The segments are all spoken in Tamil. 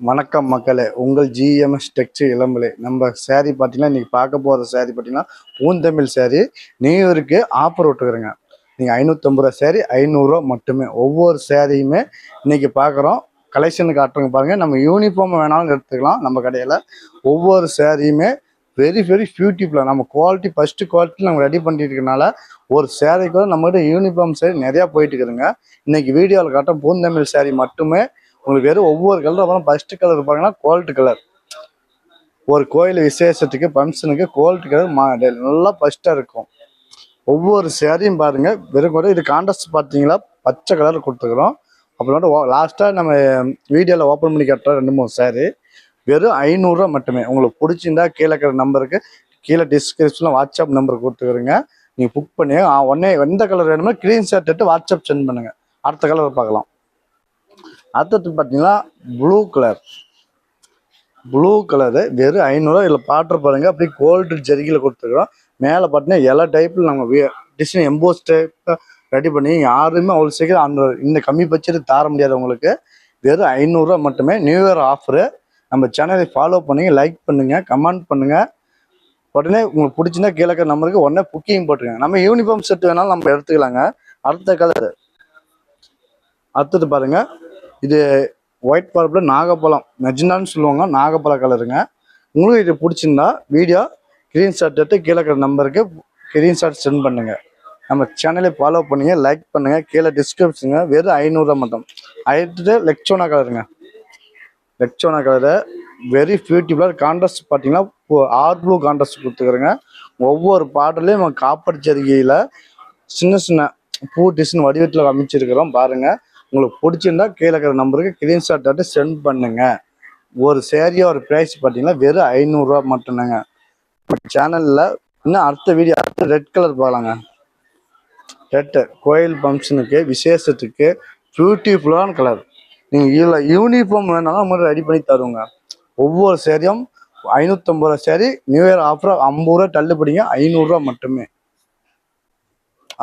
வணக்கம் மக்களே, உங்கள் ஜிஎம்எஸ் டெக்ஸ்ட் இளம்பலை. நம்ம சேரீ பார்த்தீங்கன்னா இன்றைக்கி பார்க்க போகிற சேரீ பார்த்தீங்கன்னா பூந்தமிழ் சேரீ. நியூ இயருக்கு ஆஃபர் விட்டுக்கிறேங்க. நீங்கள் 550 ரூபா சேரீ 500 மட்டுமே. ஒவ்வொரு சேரீயுமே இன்றைக்கி பார்க்குறோம். கலெக்ஷனுக்கு காட்டுறங்க பாருங்கள். நம்ம யூனிஃபார்ம் வேணாலும் எடுத்துக்கலாம். நம்ம கடையில் ஒவ்வொரு சேரீயுமே வெரி பியூட்டிஃபுல்லாக நம்ம குவாலிட்டி ஃபஸ்ட்டு குவாலிட்டி நம்ம ரெடி பண்ணிட்டு இருக்கனால ஒரு சேரீக்கு நம்மகிட்ட யூனிஃபார்ம் சேரீ நிறையா போயிட்டு இருக்குதுங்க. இன்றைக்கி வீடியோவில் காட்டுற பூந்தமிழ் சேரீ மட்டுமே. உங்களுக்கு வெறும் ஒவ்வொரு கலர் அப்புறம் ஃபர்ஸ்ட் கலர் இருப்பாங்கன்னா கோல்டு கலர். ஒரு கோயில் விசேஷத்துக்கு ஃபங்க்ஷனுக்கு கோல்டு கலர் நல்லா ஃபர்ஸ்ட்டாக இருக்கும். ஒவ்வொரு சேரீயும் பாருங்க. வெறும் கூட இது கான்ட்ராஸ்ட் பார்த்தீங்களா, பச்சை கலர் கொடுத்துக்கிறோம். அப்புறம் லாஸ்ட்டாக நம்ம வீடியோவில் ஓப்பன் பண்ணி கட்டுற 2-3 சேரீ வெறும் 500 ரூபா மட்டுமே. உங்களுக்கு பிடிச்சிருந்தா கீழே இருக்கிற நம்பருக்கு கீழே டிஸ்கிரிப்ஷனில் வாட்ஸ்அப் நம்பர் கொடுத்துக்கிறீங்க. நீங்கள் புக் பண்ணி உடனே எந்த கலர் வேணுமோ ஸ்க்ரீன்ஷாட் எடுத்து வாட்ஸ்அப் சென்ட் பண்ணுங்கள். அடுத்த கலர் பார்க்கலாம். அடுத்தது பார்த்தீங்கன்னா ப்ளூ கலரு வெறும் 500 ரூபா. இதில் பாட்டு பாருங்க. அப்படியே கோல்டு ஜெரிகில் கொடுத்துருக்குறோம். மேலே பார்த்தீங்கன்னா எல்லா டைப்பில் நம்ம டிசைன் எம்போஸ் டைப் ரெடி பண்ணி யாருமே அவ்வளோ சீக்கிரம் இந்த கம்மி பட்ஜெட் தர முடியாது. உங்களுக்கு வெறும் 500 ரூபா மட்டுமே. New year offer. நம்ம சேனலை ஃபாலோ பண்ணுங்க, லைக் பண்ணுங்க, கமெண்ட் பண்ணுங்க. உடனே உங்களுக்கு பிடிச்சிருந்தா கீழே இருக்கிற நம்பருக்கு உடனே புக்கிங் போட்டுருங்க. நம்ம யூனிஃபார்ம் செட் வேணாலும் நம்ம எடுத்துக்கலாங்க. அடுத்த கலர் அடுத்தது பாருங்க. இது ஒயிட் பர்பிள் நாகப்பழம் மெஜினான்னு சொல்லுவாங்க. நாகப்பழ கலருங்க. உங்களுக்கு இது பிடிச்சிருந்தா வீடியோ ஸ்க்ரீன்ஷாட் எடுத்து கீழே இருக்கிற நம்பருக்கு ஸ்க்ரீன்ஷாட் சென்ட் பண்ணுங்க. நம்ம சேனலை ஃபாலோ பண்ணுங்க, லைக் பண்ணுங்க. கீழே டிஸ்கிரிப்ஷனுங்க. வெறும் 500 ரூபா மட்டும். அடுத்தது லெக்சோனா கலருங்க. லெக்சோனா கலரு வெரி பியூட்டிஃபுல்லாக கான்ட்ராஸ்ட் பார்த்தீங்கன்னா ப்ளூ கான்ட்ராஸ்ட் கொடுத்துக்கிறேங்க. ஒவ்வொரு பாடலையும் நம்ம காப்பர் ஜரிகையில் சின்ன பூ டிசைன் வடிவத்தில் அமைச்சிருக்கிறோம் பாருங்க. உங்களுக்கு பிடிச்சிருந்தா கீழே இருக்கிற நம்பருக்கு ஸ்க்ரீன்ஷாட் எடுத்து சென்ட் பண்ணுங்க. ஒரு சேரீயோட ப்ரைஸ் பார்த்தீங்கன்னா வெறும் 500 ரூபா மட்டும்தாங்க. சேனலில் இன்னும் அடுத்த வீடியோ அடுத்த ரெட் கலர் பார்க்கலாங்க. ரெட்டு கோயில் ஃபங்க்ஷனுக்கு விசேஷத்துக்கு பியூட்டிஃபுல்லான கலர். நீங்கள் இதில் யூனிஃபார்ம் வேணாலும் நம்ம ரெடி பண்ணி தருவோங்க. ஒவ்வொரு சேரீயும் 550 ரூபா சேரீ. நியூ இயர் ஆஃபர் 50 ரூபா தள்ளுபடிங்க. 500 ரூபா மட்டுமே.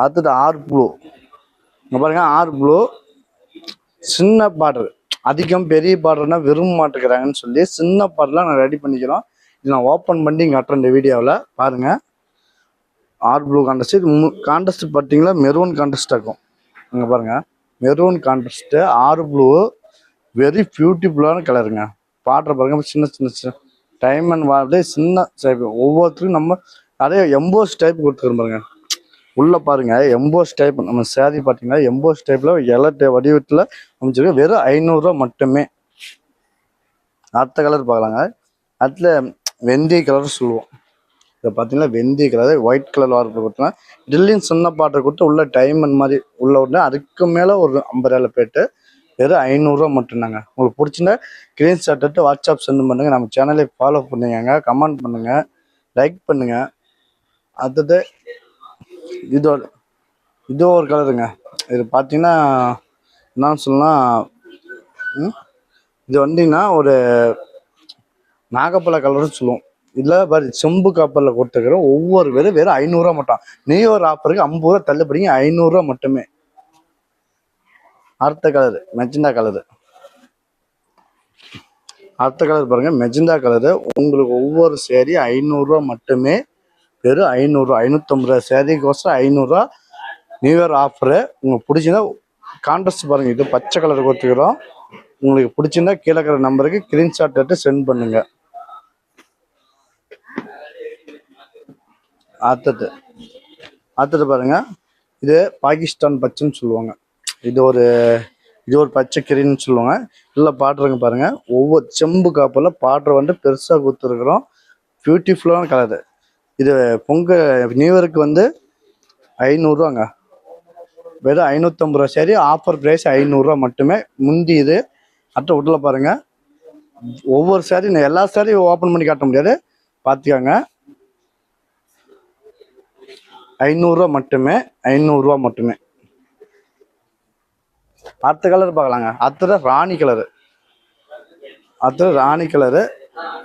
அடுத்தது ப்ளூ. இங்கே பாருங்க. ப்ளூ சின்ன பார்டர். அதிகம் பெரிய பார்டர்னா விரும்ப மாட்டேங்கிறாங்கன்னு சொல்லி சின்ன பார்டர்லாம் நான் ரெடி பண்ணிக்கிறோம். இது நான் ஓப்பன் பண்ணி காட்டுறேன் இந்த வீடியோவில் பாருங்க. Blue contrast. இது கான்ட்ராஸ்ட் பார்த்தீங்களா மெரூன் கான்ட்ராஸ்ட் இருக்கும். இங்கே பாருங்க. மெரூன் கான்ட்ராஸ்ட்டு ப்ளூ வெரி பியூட்டிஃபுல்லான கலருங்க. பார்டர் பாருங்க. சின்ன டைமண்ட் வார்டு சின்ன டைப். ஒவ்வொருத்தருக்கும் நம்ம அதே எம்போஸ் டைப் கொடுத்துருக்கோம் பாருங்க. உள்ள பாருங்க எம்போஸ் டைப். நம்ம சேரீ பார்த்தீங்கன்னா எம்போஸ் டைப்ல எலட்டு வடிவத்தில் அமைச்சிருக்க. வெறும் 500 ரூபா மட்டுமே. அடுத்த கலர் பார்க்கலாங்க. அதில் வெந்தய கலர் சொல்லுவோம். இதை பார்த்தீங்கன்னா வெந்தய கலர் ஒயிட் கலர் வார்ப்பு கொடுத்தோம்னா இதுலேயும் சின்ன பாட்டை கொடுத்து உள்ள டைமண்ட் மாதிரி உள்ள உடனே அதுக்கு மேலே ஒரு 50 ரூபாய் போயிட்டு வெறும் 500 ரூபா மட்டும்தாங்க. உங்களுக்கு பிடிச்சிருந்தா ஸ்க்ரீன்ஷாட் எடுத்து வாட்ஸ்அப் சென்ட் பண்ணுங்க. நம்ம சேனலை ஃபாலோ பண்ணுங்க, கமெண்ட் பண்ணுங்க, லைக் பண்ணுங்க. அடுத்தது இது ஒரு கலருங்க. இது பார்த்தீங்கன்னா என்னன்னு சொல்லலாம், இது வந்தீங்கன்னா ஒரு நாகப்பழ கலர்னு சொல்லுவோம். இதில் செம்பு காப்பரில் கொடுத்துக்கிறோம். ஒவ்வொரு வெறும் 500 ரூபா மட்டும். நியூ இயர் ஆஃபருக்கு 50 ரூபா தள்ளுபடிங்க. 500 ரூபா மட்டுமே. அடுத்த கலரு மெஜந்தா கலரு. அடுத்த கலர் பாருங்க. Magenta colour. உங்களுக்கு ஒவ்வொரு சேரீ 500 ரூபா மட்டுமே. வெறும் 500 ரூபா. 550 ரூபா சேரீக்கோசரம் 500 ரூபா நியூ இயர் ஆஃபரு. உங்களுக்கு பிடிச்சிருந்தா கான்ட்ராஸ்ட் பாருங்க. இது பச்சை கலர் கொடுத்துக்கிறோம். உங்களுக்கு பிடிச்சிருந்தா கீழே இருக்கிற நம்பருக்கு ஸ்க்ரீன்ஷாட் எடுத்து சென்ட் பண்ணுங்க. அடுத்தது பாருங்க. இது பாகிஸ்தான் பச்சைன்னு சொல்லுவாங்க. இது ஒரு பச்சை கிரீன்னு சொல்லுவாங்க. இல்லை பாட்டுருங்க பாருங்க. ஒவ்வொரு செம்பு காப்பில் பாட்டரை பெருசாக கொடுத்துருக்குறோம். பியூட்டிஃபுல்லான கலரு. இது நியூ இயருக்கு 500 ரூபாங்க. வெறும் 550 ரூபா சரி. ஆஃபர் ப்ரைஸ் 500 ரூபா மட்டுமே. முந்தி இது அட்டை விட்டுல பாருங்க. ஒவ்வொரு சாரி எல்லா சாரியும் ஓப்பன் பண்ணி காட்ட முடியாது, பார்த்துக்காங்க. 500 ரூபா மட்டுமே. 500 ரூபா மட்டுமே. அடுத்த கலர் பார்க்கலாங்க. அடுத்தது ராணி கலரு.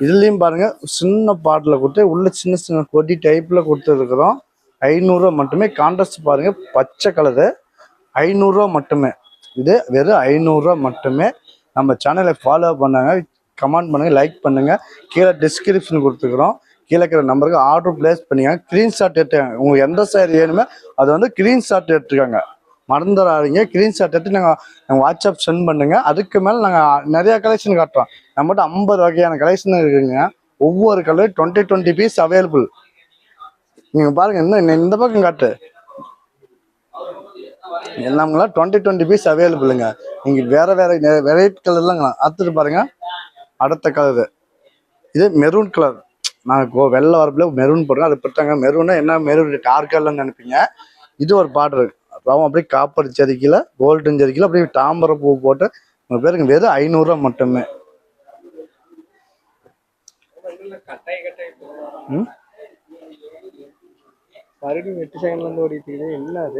இதுலேயும் பாருங்க சின்ன பாட்டில் கொடுத்து உள்ள சின்ன கொடி டைப்பில் கொடுத்துருக்குறோம். 500 ரூபா மட்டுமே. கான்ட்ராஸ்ட் பாருங்க பச்சை கலரு. 500 ரூபா மட்டுமே. இது வெறும் 500 ரூபா மட்டுமே. நம்ம சேனலை ஃபாலோ பண்ணாங்க, கமெண்ட் பண்ணுங்கள், லைக் பண்ணுங்கள். கீழே டிஸ்கிரிப்ஷன் கொடுத்துக்கிறோம். கீழே இருக்கிற நம்பருக்கு ஆர்டர் பிளேஸ் பண்ணிங்க. ஸ்க்ரீன்ஷாட் எடுத்துக்காங்க. உங்களுக்கு எந்த சாரி வேணுமோ அது வந்து ஸ்க்ரீன்ஷாட் எடுத்துக்காங்க. மறந்துடாதீங்க. ஸ்க்ரீன்ஷாட் எடுத்து நாங்கள் வாட்ஸ்அப் சென்ட் பண்ணுங்கள். அதுக்கு மேலே நாங்கள் நிறையா கலெக்ஷன் காட்டுறோம். நம்மகிட்ட 50 வகையான கலெக்ஷன் இருக்குங்க. ஒவ்வொரு கலர் 20 பீஸ் அவைலபிள். நீங்கள் பாருங்கள், இன்னும் இந்த பக்கம் காட்டு. எல்லாமெல்லாம் 20 பீஸ் அவைலபிளுங்க. நீங்கள் வேறு வெரைட்டி கலர்லாங்க அடுத்துட்டு பாருங்கள். அடுத்த கலரு இது மெரூன் கலர். நாங்கள் வெள்ளை வரப்பில் மெரூன் போடுறோம். அது பத்தாங்க. மெரூனா என்ன, மெரூன் டார்க் கலர்னு நினைப்பீங்க. இது ஒரு பார்டர் அப்படியே காப்பர் ஜரிக்கையில் கோல்டன் ஜரிக்கையில் அப்படியே தாம்பரம் பூ போட்டு உங்கள் பேருக்கு வெறும் 500 மட்டுமே. மறுபடியும் 8 செகண்ட்ல இருந்து ஓடிட்டு என்ன அது?